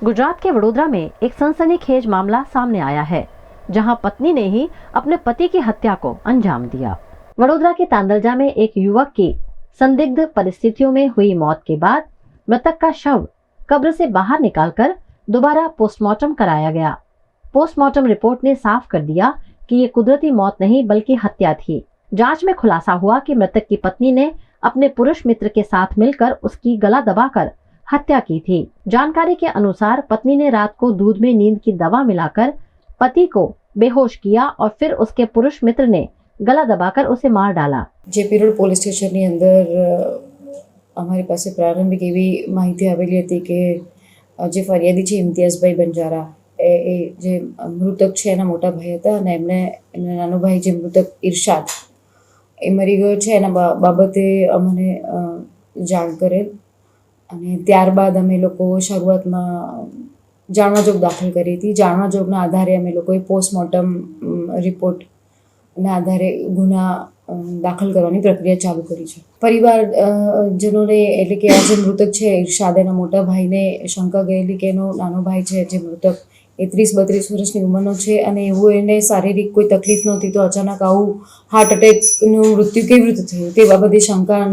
गुजरात के वडोदरा में एक सनसनीखेज मामला सामने आया है, जहां पत्नी ने ही अपने पति की हत्या को अंजाम दिया। वडोदरा के तांदलजा में एक युवक की संदिग्ध परिस्थितियों में हुई मौत के बाद मृतक का शव कब्र से बाहर निकालकर दोबारा पोस्टमार्टम कराया गया। पोस्टमार्टम रिपोर्ट ने साफ कर दिया कि ये कुदरती मौत नहीं बल्कि हत्या थी। जांच में खुलासा हुआ कि मृतक की पत्नी ने अपने पुरुष मित्र के साथ मिलकर उसकी गला दबाकर हत्या की थी। जानकारी के अनुसार पत्नी ने रात को दूध में नींद की दवा मिलाकर पति को बेहोश किया और फिर उसके पुरुष मित्र ने गला दबाकर उसे मार डाला। जेपी रोड પોલીસ સ્ટેશનની અંદર અમારી પાસે પ્રારંભિક એવી માહિતી આવેલી હતી કે જે ફરિયાદી છે ઇમ્તિયાઝભાઈ બંજારા એ જે મૃતક છે એના મોટા ભાઈ હતા અને એમના નાનો ભાઈ જે મૃતક ઇરશાદ એ મરી ગયો છે એના બાબતે અમને જાણ કરેલ અને ત્યારબાદ અમે લોકો શરૂઆતમાં જાણવાજોગ દાખલ કરી હતી। જાણવાજોગના આધારે અમે લોકોએ પોસ્ટમોર્ટમ રિપોર્ટના આધારે ગુના દાખલ કરવાની પ્રક્રિયા ચાલુ કરી છે। પરિવારજનોને એટલે કે આ જે મૃતક છે ઇરશાદ એના મોટા ભાઈને શંકા ગયેલી કે એનો નાનો ભાઈ છે જે મૃતક એ 30-32 વર્ષની ઉંમરનો છે અને એવું એને શારીરિક કોઈ તકલીફ નહોતી તો અચાનક આવું હાર્ટ એટેકનું મૃત્યુ કેવી રીતે થયું તે બાબતે શંકા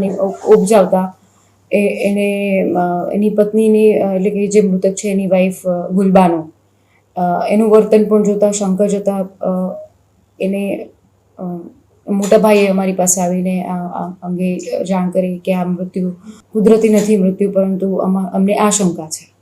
ઉપજાવતા એને એની પત્નીની એટલે કે જે મૃતક છે એની વાઈફ ગુલબાનો એનું વર્તન પણ જોતા શંકા જતા એને મોટા ભાઈએ અમારી પાસે આવીને આ અંગે જાણ કરી કે આ મૃત્યુ કુદરતી નથી મૃત્યુ પરંતુ અમને આ શંકા છે।